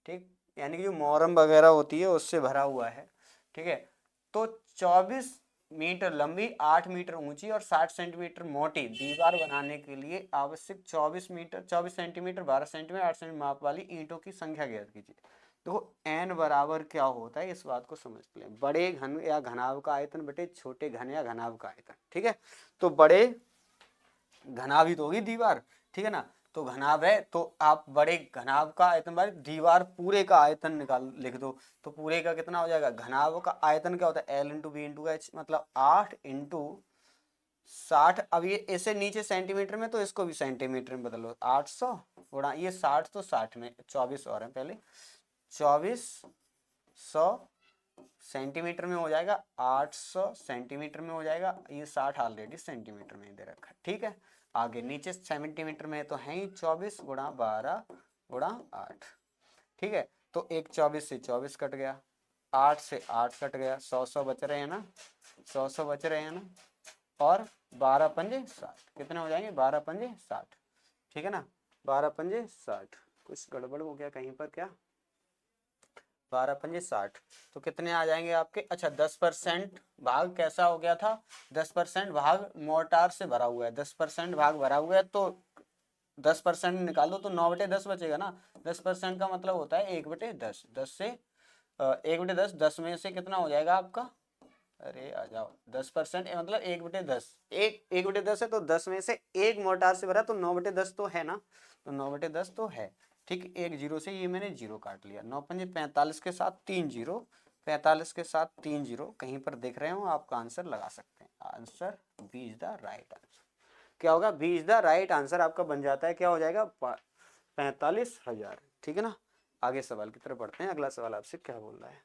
ठीक, यानी कि जो मोरम वगैरह होती है उससे भरा हुआ है, ठीक है, तो 24 मीटर लंबी, 8 मीटर ऊंची और 60 सेंटीमीटर मोटी दीवार बनाने के लिए आवश्यक 24 मीटर 24 सेंटीमीटर 12 सेंटीमीटर 8 सेंटीमीटर माप वाली ईंटों की संख्या ज्ञात कीजिए। देखो n बराबर क्या होता है, इस बात को समझ लें, बड़े घन या घनाभ का आयतन बटे छोटे घन या घनाभ का आयतन, ठीक है, तो बड़े घनाभित होगी दीवार, ठीक है ना, तो घनाभ है तो आप बड़े घनाभ का आयतन बारे दीवार पूरे का आयतन निकाल लिख दो, तो पूरे का कितना हो जाएगा, घनाभ का आयतन क्या होता है L × B × H, मतलब 8 × 60, अब ये ऐसे नीचे सेंटीमीटर में तो इसको भी सेंटीमीटर में बदलो, 800 गुणा ये 60, तो 60 में 24 और है पहले, 2400 सेंटीमीटर में हो जाएगा, 800 सेंटीमीटर में हो जाएगा, ये 60 ऑलरेडी सेंटीमीटर में दे रखा है, ठीक है। आगे नीचे सेंटीमीटर में तो है ही 24 गुणा 12 गुणा 8। ठीक है, तो एक 24 से 24 कट गया, 8 से 8 कट गया, 100 बच रहे हैं ना, 100 बच रहे हैं ना, और 12 पंजे 60, कितने हो जाएंगे 12 पंजे 60। ठीक है ना, 12 पंजे 60। कुछ गड़बड़ हो गया कहीं पर क्या, 12 पंजे 60, तो कितने आ जाएंगे आपके। अच्छा 10% भाग कैसा हो गया था, 10% भाग मोर्टार से भरा हुआ है, 10% भाग भरा हुआ है, तो 10% निकालो तो 9/10 बचेगा ना। 10% का मतलब होता है 1/10, 10 से 1/10, 10 में से कितना हो जाएगा आपका, अरे आ जाओ, 10% मतलब 1/10, 1/10 है, तो 10 में से एक मोर्टार से भरा, तो 9/10 तो है ना, तो 9/10 तो है। ठीक, एक जीरो से ये मैंने जीरो काट लिया, 9 पंजे 45 के साथ 3 जीरो, 45 के साथ 3 जीरो कहीं पर देख रहे हो, आपका आंसर लगा सकते हैं। Answer B is the right answer. क्या होगा, B is the right answer आपका बन जाता है, क्या हो जाएगा 45,000। ठीक है ना, आगे सवाल की तरफ बढ़ते हैं। अगला सवाल आपसे क्या बोल रहा है,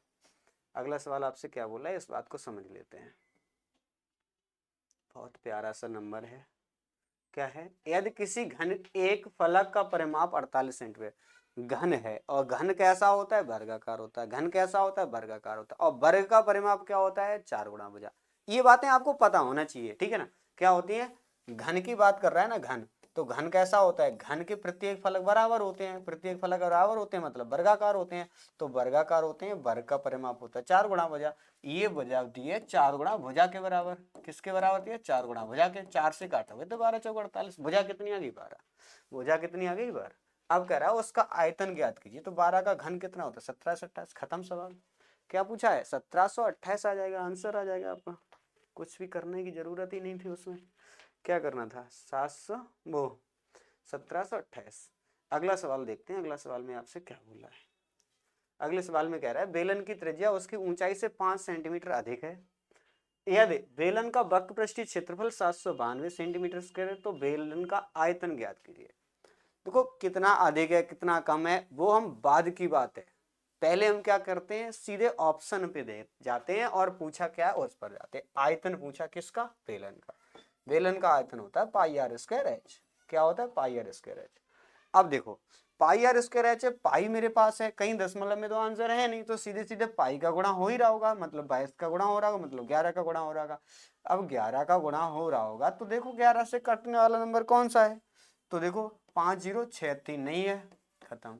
अगला सवाल आपसे क्या बोल रहा है, इस बात को समझ लेते हैं। बहुत प्यारा सा नंबर है, क्या है, यदि किसी घन एक फलक का परिमाप 48 सेंटीमीटर घन है, और घन कैसा होता है, वर्गाकार होता है, घन कैसा होता है, वर्गाकार होता है, और वर्ग का परिमाप क्या होता है, 4 गुणा भुजा। ये बातें आपको पता होना चाहिए। ठीक है ना, क्या होती है, घन की बात कर रहा है ना, घन, तो घन कैसा होता है, घन के प्रत्येक फलक बराबर होते हैं, प्रत्येक फलक बराबर होते हैं मतलब वर्गाकार होते हैं, तो वर्गाकार होते हैं, वर्ग का परिमाप होता है 4 गुणा भुजा। ये भुजा दी है 4 गुणा भुजा के बराबर, किसके बराबर दी है, 4 गुणा भुजा के, 4 से काटोगे तो 12 चौक 48, भुजा कितनी आ गई 12, भुजा कितनी आ गई 12। अब कह रहा है उसका आयतन ज्ञात कीजिए, तो 12 का घन कितना होता है 1728, खत्म सवाल। क्या पूछा है, 1728 आ जाएगा, आंसर आ जाएगा आपका, कुछ भी करने की जरूरत ही नहीं थी उसमें। क्या करना था, 700 वो 1728। अगला सवाल देखते हैं, अगला सवाल में आपसे क्या बोल रहा है। अगले सवाल में कह रहा है बेलन की त्रिज्या उसकी ऊंचाई से 5 सेंटीमीटर अधिक है, यदि बेलन का वक्र पृष्ठीय क्षेत्रफल 792 सेंटीमीटर स्क्वायर है, तो बेलन का आयतन ज्ञात कीजिए। देखो कितना अधिक है कितना कम है वो हम बाद की बात है, पहले हम क्या करते हैं, सीधे ऑप्शन पे दे जाते हैं, और पूछा क्या है उस पर जाते हैं। आयतन पूछा किसका, बेलन का, बेलन का आयतन होता है पाई आर स्क्वायर एच। क्या होता है, पाई आर स्क्वायर एच। अब देखो पाई आर स्क्वायर एच है, पाई मेरे पास है, कहीं दशमलव में तो आंसर है नहीं, तो सीधे सीधे पाई का गुणा हो ही रहा होगा, मतलब 22 का गुणा हो रहा होगा, मतलब 11 का गुणा हो रहा होगा। अब 11 का गुणा हो रहा होगा, तो देखो 11 से कटने वाला नंबर कौन सा है, तो देखो 5063 नहीं है, खत्म।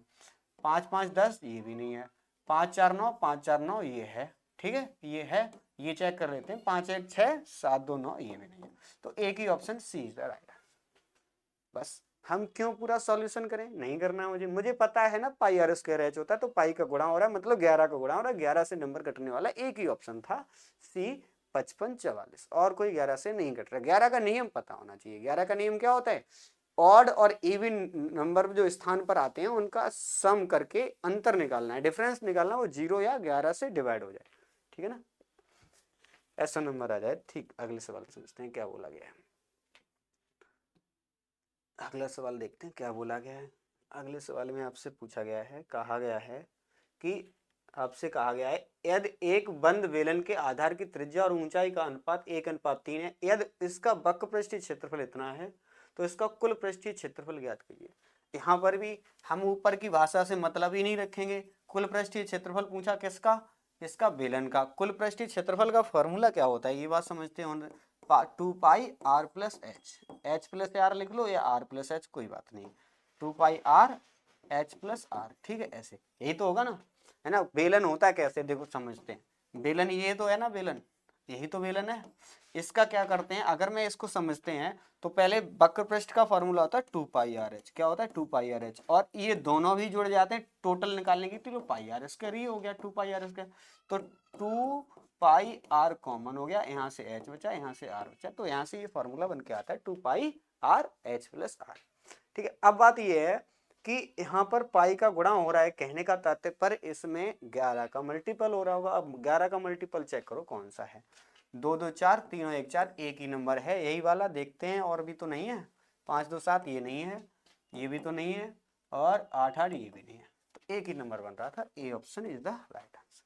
5 5 10 ये भी नहीं है, 5 4 9 5 4 9 ये है, ठीक है ये है, ये चेक कर लेते हैं, 5 1 6 7 2 9 ये भी नहीं है, तो एक ही option C is the right. बस हम क्यों पूरा सॉल्यूशन करें, नहीं करना है मुझे, मुझे पता है ना पाई आर स्क्वायर एच होता है, तो पाई का गुणा हो रहा है मतलब 11 का गुणा हो रहा है, 11 से नंबर कटने वाला एक ही ऑप्शन था सी 5544, और कोई 11 से नहीं कट रहा। 11 का नियम पता होना चाहिए, 11 का नियम क्या होता है, ऑड और इवन नंबर जो स्थान पर आते हैं उनका सम करके अंतर निकालना है, डिफरेंस निकालना, वो 0 या 11 से डिवाइड हो जाए, ठीक है ना, ऐसा नंबर आ जाए। ठीक, अगले सवाल समझते हैं क्या बोला गया है। अगला सवाल देखते हैं क्या बोला गया है। अगले सवाल में आपसे पूछा गया है, कहा गया है कि आपसे कहा गया है यदि एक बंद बेलन के आधार की त्रिज्या और ऊंचाई का अनुपात 1:3 है, यदि इसका वक्र पृष्ठीय क्षेत्रफल इतना है, तो इसका कुल पृष्ठीय क्षेत्रफल ज्ञात कीजिए। यहाँ पर भी हम ऊपर की भाषा से मतलब ही नहीं रखेंगे, कुल पृष्ठीय क्षेत्रफल पूछा किसका, इसका बेलन का। कुल पृष्ठीय क्षेत्रफल का फॉर्मूला क्या होता है ये बात समझते हैं, 2 pi R plus H, H plus R लिख लो या आर प्लस एच कोई बात नहीं, 2 pi R H plus are, ठीक है, ऐसे यही तो होगा ना, है ना। बेलन होता है कैसे, देखो समझते हैं, बेलन ये तो है ना, बेलन यही तो बेलन है। इसका क्या करते हैं, अगर मैं इसको समझते हैं तो पहले वक्र पृष्ठ का फॉर्मूला होता है 2 पाई आर एच, क्या होता है 2 पाई आर एच, और ये दोनों भी जुड़ जाते हैं टोटल निकालने की, तो पाई आर स्क्वायर ही हो गया 2 पाई आर स्क्वायर, तो 2 पाई आर कॉमन हो गया, यहाँ से एच बचा, यहाँ से आर बचा, तो यहाँ से ये फॉर्मूला बन के आता है 2 pi R H plus are. ठीक है, अब बात ये है कि यहाँ पर पाई का गुणा हो रहा है, कहने का तात्पर्य इसमें 11 का मल्टीपल हो रहा होगा। अब 11 का मल्टीपल चेक करो कौन सा है, 2 2 4 3 1 4, एक ही नंबर है यही वाला, देखते हैं और भी तो नहीं है, 5 2 7 ये नहीं है, ये भी तो नहीं है, और 8 8 ये भी नहीं है, तो एक ही नंबर बन रहा था, A option is the right answer.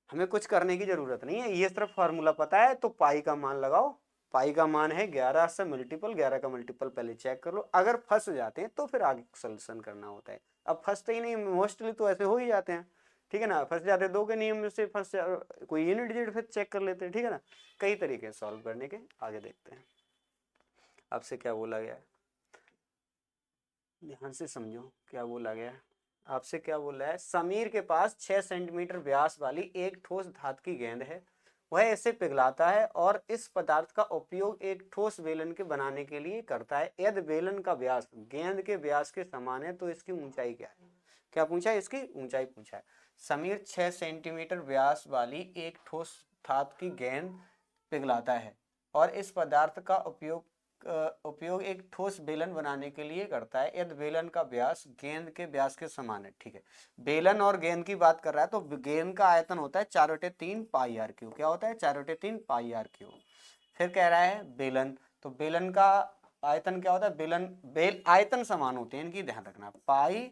हमें कुछ करने की जरूरत नहीं है, ये सिर्फ फार्मूला पता है तो पाई का मान लगाओ, पाई का मान है 11 से मल्टीपल, 11 का मल्टीपल पहले चेक कर लो। अगर फंस जाते हैं तो फिर आगे सोल्यूशन करना होता है। अब फंसते ही नहीं, मोस्टली तो ऐसे हो ही जाते हैं, ठीक है ना। फंस जाते हैं, 2 के नियम से कोई यूनिट डिजिट फिर चेक कर लेते हैं, ठीक है ना। कई तरीके सॉल्व करने के, आगे देखते हैं। आपसे क्या बोला गया है, ध्यान से समझो क्या बोला गया है। आपसे क्या बोला है, समीर के पास 6 सेंटीमीटर व्यास वाली एक ठोस धातु की गेंद है। वह इसे पिघलाता है और इस पदार्थ का उपयोग एक ठोस बेलन के बनाने के लिए करता है। यदि बेलन का व्यास गेंद के व्यास के समान है तो इसकी ऊंचाई क्या है। क्या पूछा है, इसकी ऊंचाई पूछा है। समीर 6 सेंटीमीटर व्यास वाली एक ठोस धातु की गेंद पिघलाता है और इस पदार्थ का उपयोग एक ठोस बेलन बनाने के लिए करता है। यदि बेलन का व्यास गेंद के व्यास के समान है, ठीक है। बेलन और गेंद की बात कर रहा है तो गेंद का आयतन होता है 4/3 पाई आर क्यूब। क्या होता है, 4/3 पाई आर क्यूब। फिर कह रहा है बेलन, तो बेलन का आयतन क्या होता है, आयतन समान होते हैं इनकी, ध्यान रखना, पाई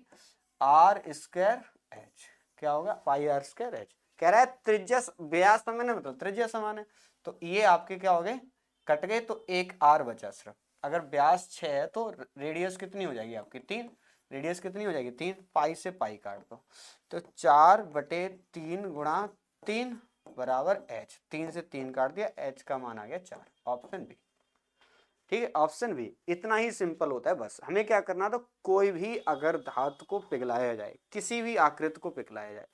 आर स्क्वायर एच। क्या होगा, पाई आर स्क्वायर एच। कह रहा है त्रिज्या, व्यास तो मैंने बताया त्रिज्या समान है, तो ये आपके क्या हो गए, कट गए, तो एक आर बचा सिर्फ। अगर व्यास 6 है तो रेडियस कितनी हो जाएगी आपकी, 3। रेडियस कितनी हो जाएगी, 3। पाई से पाई काट दो, तो 4/3 गुणा 3 बराबर एच। 3 से 3 काट दिया, एच का मान आ गया 4। ऑप्शन बी, ठीक है, ऑप्शन बी। इतना ही सिंपल होता है बस। हमें क्या करना, तो कोई भी अगर धातु को पिघलाया जाए, किसी भी आकृति को पिघलाया जाए,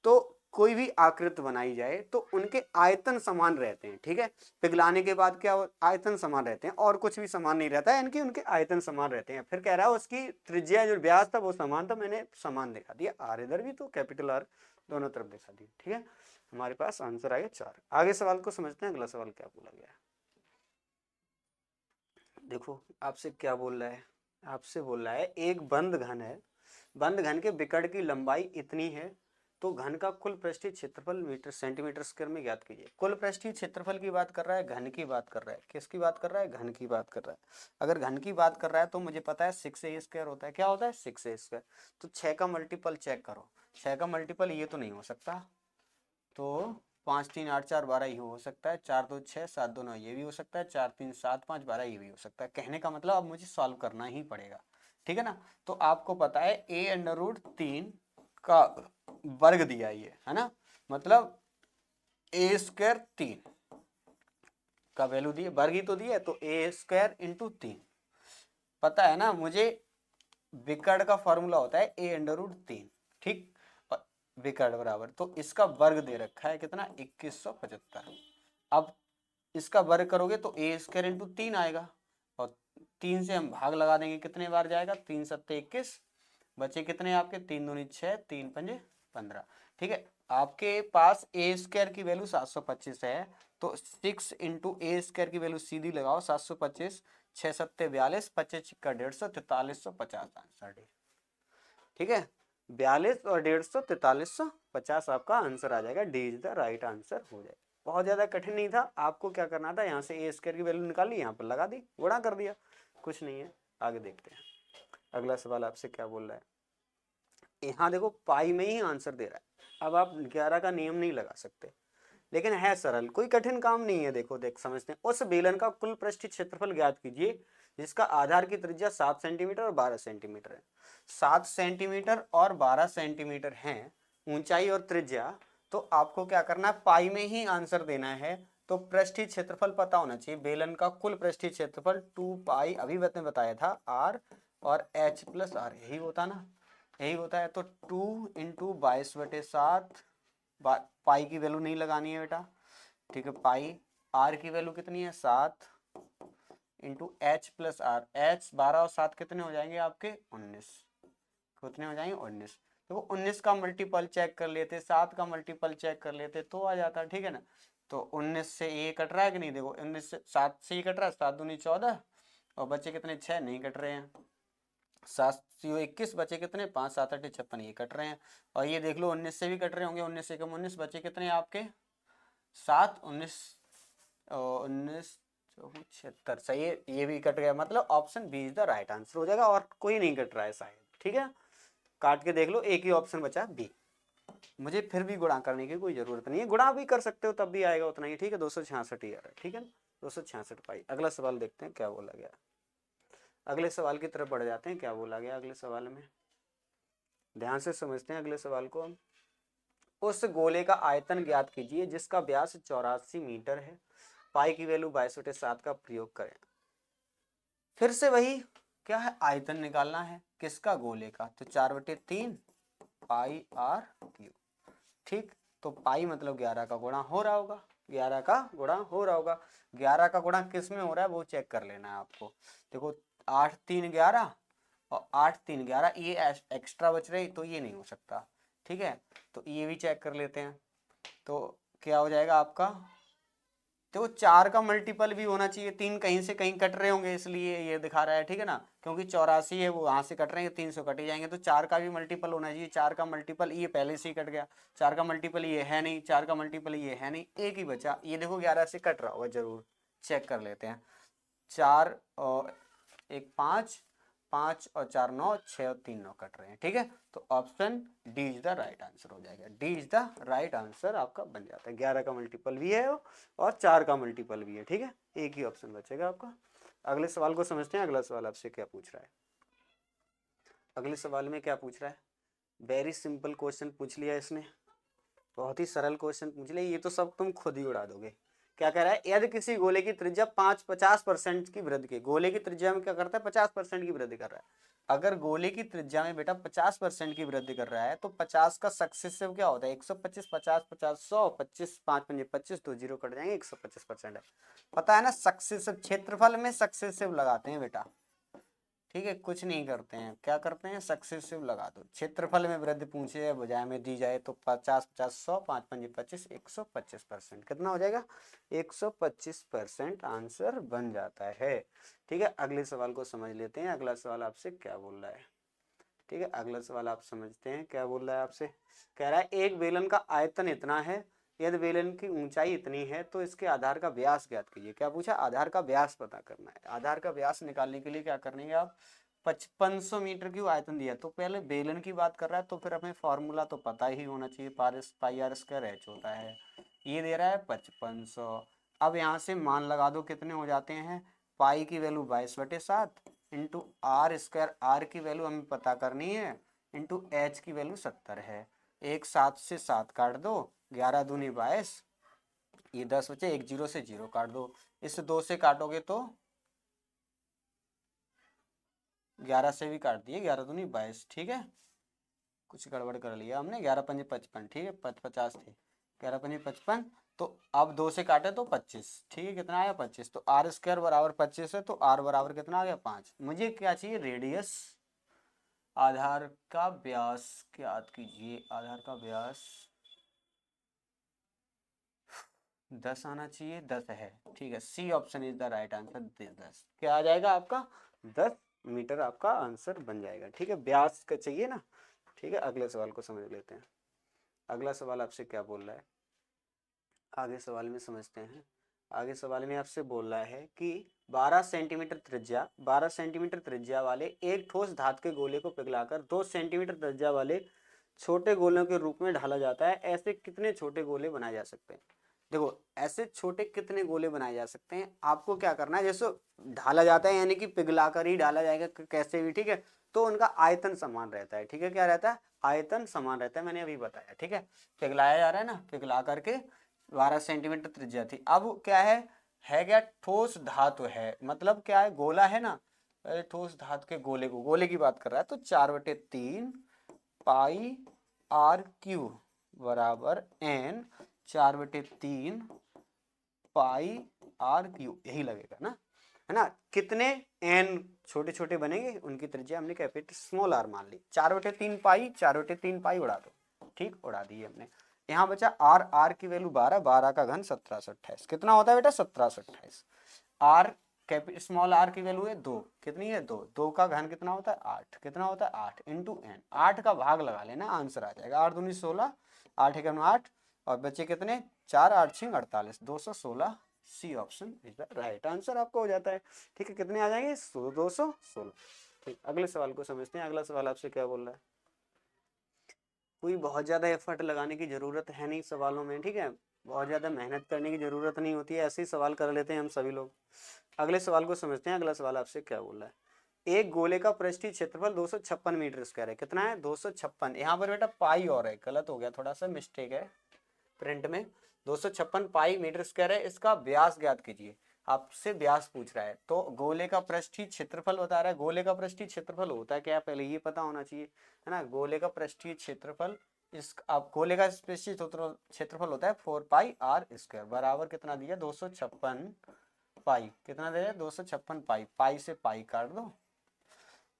तो कोई भी आकृति बनाई जाए तो उनके आयतन समान रहते हैं, ठीक है। पिघलाने के बाद क्या आयतन समान रहते हैं, और कुछ भी समान नहीं रहता है इनकी, उनके आयतन समान रहते हैं। फिर कह रहा है उसकी त्रिज्या जो व्यास था वो समान था, मैंने समान दिखा दिया, आर इधर भी तो कैपिटल आर दोनों तरफ दिखा दिया, ठीक है। हमारे पास आंसर आ गया 4। आगे सवाल को समझते हैं, अगला सवाल क्या बोला गया है। देखो आपसे क्या बोल रहा है, आपसे बोल रहा है एक बंद घन है, बंद घन के विकर्ण की लंबाई इतनी है, तो घन का कुल पृष्ठीय क्षेत्रफल मीटर सेंटीमीटर स्क्वायर में ज्ञात कीजिए। कुल पृष्ठीय क्षेत्रफल की बात कर रहा है, घन की बात कर रहा है, किसकी बात कर रहा है, घन की बात कर रहा है। अगर घन की बात कर रहा है तो मुझे पता है 6a² होता है। क्या होता है, 6a²। तो 6 का मल्टीपल चेक करो, 6 का मल्टीपल ये तो नहीं हो सकता, तो 5 3 8 4 12 ही हो सकता है, 4 2 6 7 2 9 ये भी हो सकता है, 4 3 7 5 12 ये भी हो सकता है। कहने का मतलब अब मुझे सॉल्व करना ही पड़ेगा, ठीक है ना। तो आपको पता है a√3 का वर्ग दिया ये है ना, मतलब a² 3 का वैल्यू दिए, वर्ग ही तो दिया, तो a² × 3 पता है ना मुझे। विकर्ण का फॉर्मूला होता है a√3, ठीक। विकर्ण बराबर, तो इसका वर्ग दे रखा है कितना, 2175। अब इसका वर्ग करोगे तो a² × 3 आएगा, और 3 से हम भाग लगा देंगे, कितने बार जाएगा, 3 7 21, बचे कितने आपके, 3 दूनी 6, 3 5 15, ठीक है। आपके पास a² की वैल्यू 725 है, तो 6 × a² की वैल्यू सीधी लगाओ, 725, 6 7 42, 25 × 150, 4350 आंसर डी, ठीक है। 42 और 150, 4350 आपका आंसर आ जाएगा, D is the right answer हो जाएगा। बहुत ज्यादा कठिन नहीं था, आपको क्या करना था, यहाँ से a² की वैल्यू निकाली, यहाँ पर लगा दी, गुणा कर दिया, कुछ नहीं है। आगे देखते हैं, अगला सवाल आपसे क्या बोल रहा है। यहाँ देखो पाई में ही आंसर दे रहा है। अब आप 11 का नियम नहीं लगा सकते, लेकिन है सरल, कोई कठिन काम नहीं है। देखो समझते हैं। उस बेलन का कुल पृष्ठीय क्षेत्रफल ज्ञात कीजिए जिसका आधार की त्रिज्या 7 सेंटीमीटर और 12 सेंटीमीटर है। 7 सेंटीमीटर और 12 सेंटीमीटर है ऊंचाई और त्रिज्या, तो आपको क्या करना है, पाई में ही आंसर देना है। तो पृष्ठीय क्षेत्रफल पता होना चाहिए, बेलन का कुल पृष्ठीय क्षेत्रफल 2 पाई, अभी मैंने बताया था, आर और h + r, यही होता ना, यही होता है। तो 2 × 22/7, पाई की वैल्यू नहीं लगानी है बेटा, ठीक है। पाई आर की वैल्यू कितनी है, 7 × h + r, h 12 और 7 कितने हो जाएंगे आपके, 19, कितने हो जाएंगे, 19। तो 19 का मल्टीपल चेक कर लेते, 7 का मल्टीपल चेक कर लेते तो आ जाता, ठीक है ना। तो 19 से ये कट रहा है कि नहीं, देखो 19 से 7 से ही कट रहा है, 7 दूनी 14, और बच्चे कितने, 6 नहीं कट रहे हैं, 7 21, बचे कितने, 5 7 8 56, ये कट रहे हैं। और ये देख लो 19 से भी कट रहे होंगे, 19 से कम 19, बचे कितने आपके, 7 19 19 76, सही है, ये भी कट गया, मतलब option B is the right answer हो जाएगा, और कोई नहीं कट रहा है शायद, ठीक है। काट के देख लो, एक ही ऑप्शन बचा बी। मुझे फिर भी गुणा करने की कोई जरूरत नहीं है, गुणा भी कर सकते हो तब भी आएगा उतना ही, ठीक है। 266 ही आ रहा है, ठीक है। 266 पाई। अगला सवाल देखते हैं क्या बोला गया। अगले सवाल की तरफ बढ़ जाते हैं, क्या बोला गया अगले सवाल में, ध्यान से समझते हैं अगले सवाल को। उस गोले का आयतन ज्ञात कीजिए जिसका व्यास 84 मीटर है, पाई की वैल्यू 22/7 का प्रयोग करें। फिर से वही क्या है, आयतन निकालना है किसका, गोले का, तो 4/3 पाई आर क्यूब। ठीक, तो पाई मतलब 11 का गुणा हो रहा होगा, 11 का गुणा हो रहा होगा। 11 का गुणा किस में हो रहा है वो चेक कर लेना है आपको। देखो 8 3 11 और 8 3 11, ये एक्स्ट्रा बच रही तो ये नहीं हो सकता। ठीक है, तो ये भी चेक कर लेते हैं। तो क्या हो जाएगा आपका, तो 4 का मल्टीपल भी होना चाहिए, 3 कहीं से कहीं कट रहे होंगे इसलिए ये दिखा रहा है। ठीक है ना, क्योंकि 84 है वो वहां से कट रहे हैं, 300 कट ही जाएंगे, तो 4 का भी मल्टीपल होना चाहिए। 4 का मल्टीपल ये पहले से ही कट गया, 4 का मल्टीपल ये है नहीं, 4 का मल्टीपल ये है नहीं, एक ही बचा, ये देखो 11 से कट रहा होगा जरूर, चेक कर लेते हैं। 4 और 1 5, 5 और 4 9, 6 और 3 9 कट रहे हैं। ठीक है, तो option D is the right answer हो जाएगा। D is the right answer आपका बन जाता है। 11 का मल्टीपल भी है और 4 का मल्टीपल भी है। ठीक है, एक ही ऑप्शन बचेगा आपका। अगले सवाल को समझते हैं। अगला सवाल आपसे क्या पूछ रहा है, अगले सवाल में क्या पूछ रहा है, वेरी सिंपल क्वेश्चन पूछ लिया इसने, बहुत ही सरल क्वेश्चन पूछ लिया, ये तो सब तुम खुद ही उड़ा दोगे। क्या कह रहा है, यदि किसी गोले की त्रिज्या 50% की वृद्धि की, गोले की त्रिज्या में क्या करता है 50% की वृद्धि कर रहा है। अगर गोले की त्रिज्या में बेटा 50% की वृद्धि कर रहा है तो 50 का सक्सेसिव क्या होता है, 125, 50 50 100, 25 5 5 25, 2 जीरो कट जाएंगे, 125% है। पता है ना, सक्सेसिव क्षेत्रफल में सक्सेसिव लगाते हैं बेटा। ठीक है, कुछ नहीं करते हैं, क्या करते हैं, सक्सेसिव लगा दो। क्षेत्रफल में वृद्धि पूछे या बजाय में दी जाए तो 50 50 100, 5 5 25, 125%, कितना हो जाएगा, 125% आंसर बन जाता है। ठीक है, अगले सवाल को समझ लेते हैं। अगला सवाल आपसे क्या बोल रहा है, ठीक है, अगला सवाल आप समझते हैं क्या बोल रहा है आपसे। कह रहा है एक बेलन का आयतन इतना है, यदि बेलन की ऊंचाई इतनी है तो इसके आधार का व्यास ज्ञात कीजिए। क्या पूछा, आधार का व्यास पता करना है। आधार का व्यास निकालने के लिए क्या करेंगे आप, 5500 मीटर की आयतन दिया, तो पहले बेलन की बात कर रहा है तो फिर हमें फॉर्मूला तो पता ही होना चाहिए, पाई आर स्क्वायर एच होता है। ये दे रहा है 5500। अब यहाँ से मान लगा दो कितने हो जाते हैं, पाई की value 22/7 into R square, R की वैल्यू हमें पता करनी है, इंटू एच की वैल्यू 70 है। एक 7 से 7 काट दो, 11 दूनी 22, ये 10 बचे, एक जीरो से जीरो काट दो, इस 2 से काटोगे तो 11 से भी काट दिए, 11 दूनी 22। ठीक है, कुछ गड़बड़ कर लिया हमने, 11 पंजे 55, ठीक है 50 थे, 11 पंजे 55, तो अब 2 से काटे तो 25। ठीक है, कितना आया 25, तो आर स्क्वायर बराबर 25 है, तो आर बराबर कितना आ गया 5। मुझे क्या चाहिए, रेडियस, आधार का व्यास ज्ञात कीजिए। आधार का व्यास 10 आना चाहिए, 10 है। ठीक है, C option is the right answer, 10 क्या आ जाएगा आपका, 10 मीटर आपका आंसर बन जाएगा। ठीक है, व्यास का चाहिए ना। ठीक है, अगले सवाल को समझ लेते हैं। अगला सवाल आपसे क्या बोल रहा है, आगे सवाल में समझते हैं। आगे सवाल में आपसे बोल रहा है कि 12 सेंटीमीटर त्रिज्या वाले एक ठोस धातु के गोले को पिघलाकर 2 सेंटीमीटर त्रिज्या वाले छोटे गोलों के रूप में ढाला जाता है। ऐसे कितने छोटे गोले बनाए जा सकते हैं। देखो ऐसे छोटे कितने गोले बनाए जा सकते हैं, आपको क्या करना है, जैसे ढाला जाता है यानी कि पिघला कर ही ढाला जाएगा कैसे भी। ठीक है, तो उनका आयतन समान रहता है। ठीक है, क्या रहता है, आयतन समान रहता है, मैंने अभी बताया। ठीक है, पिघलाया जा रहा है ना, पिघला करके 12 सेंटीमीटर त्रिज्या थी। अब क्या है क्या, ठोस धातु है, मतलब क्या है, गोला है ना, ठोस धातु के गोले को, गोले की बात कर रहा है, तो 4/3 पाई आर क्यू बराबर एन, 4/3 पाई आर क्यू, यही लगेगा ना, है ना। कितने एन छोटे छोटे बनेंगे, उनकी त्रिज्या हमने कैपिटल स्मॉल आर मान ली। 4/3 पाई, 4/3 पाई उड़ा दो, ठीक, उड़ा दी हमने। यहाँ बचा आर, आर की वैल्यू 12, 12 का घन 1728, कितना होता है बेटा 1728। आर स्मॉल आर की वैल्यू है 2, कितनी है 2, 2 का घन कितना होता है 8, कितना होता है 8 इंटू एन, 8 का भाग लगा लेना, आंसर आ जाएगा। 8 दूनी 16, 8 एकम 8, और बचे कितने 4, 8 6 48, 216। C option is the right answer आपको हो जाता है। ठीक है, कितने आ जाएंगे 216। ठीक, अगले सवाल को समझते हैं। अगला सवाल आपसे क्या बोल रहा है, कोई बहुत ज्यादा एफर्ट लगाने की जरूरत है नहीं सवालों में। ठीक है, बहुत ज़्यादा मेहनत करने की ज़रूरत नहीं होती है, ऐसे ही सवाल कर लेते हैं हम सभी लोग। अगले सवाल को समझते हैं। अगला सवाल आपसे क्या बोल रहा है, एक गोले का पृष्ठीय क्षेत्रफल 256 मीटर स्क्वायर है। कितना है? 256। यहाँ पर बेटा पाई और है, गलत हो गया, थोड़ा सा मिस्टेक है प्रिंट में। 256 पाई मीटर स्क्वायर है। इसका व्यास ज्ञात कीजिए। आपसे व्यास पूछ रहा है, तो गोले का पृष्ठीय क्षेत्रफल बता रहा है। गोले का पृष्ठीय क्षेत्रफल होता है क्या, पहले ये पता होना चाहिए, है ना। गोले का पृष्ठीय क्षेत्रफल, इस आप गोले का पृष्ठीय क्षेत्रफल होता है 4 पाई r स्क्वायर, बराबर कितना दिया, 256 पाई। कितना दे, 256 पाई। पाई से पाई काट दो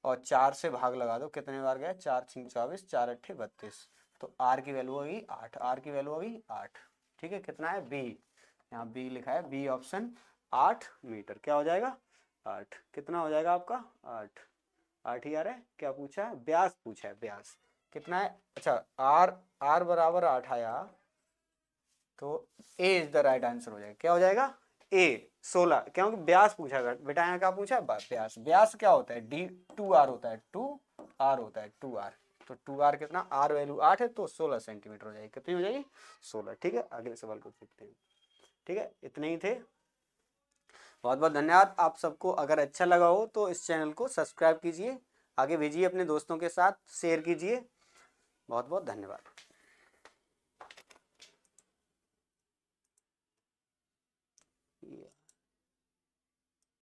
और 4 से भाग लगा दो, कितने बार गया, 4 6 24, 4 8 32। तो r की वैल्यू होगी 8, r की वैल्यू होगी 8। ठीक है, कितना है, बी, यहाँ बी लिखा है, बी ऑप्शन 8 मीटर। क्या हो जाएगा, 8। कितना हो जाएगा आपका, 8। 8 ही आ रहा है। क्या पूछा है, व्यास पूछा है, व्यास कितना है। अच्छा, r बराबर 8 आया, तो ए इज द राइट आंसर हो जाएगा। क्या हो जाएगा, ए 16, क्योंकि व्यास पूछा गया बेटा। यहाँ क्या पूछा है, व्यास। व्यास क्या होता है, डी 2r होता है, 2r होता है, 2r। तो 2r कितना, r वैल्यू 8 है, तो 16 सेंटीमीटर हो जाएगी। कितनी हो जाएगी, 16। ठीक है, अगले सवाल को देखते हैं। ठीक है, इतने ही थे। बहुत बहुत धन्यवाद आप सबको। अगर अच्छा लगा हो तो इस चैनल को सब्सक्राइब कीजिए, आगे भेजिए अपने दोस्तों के साथ, शेयर कीजिए। बहुत बहुत धन्यवाद।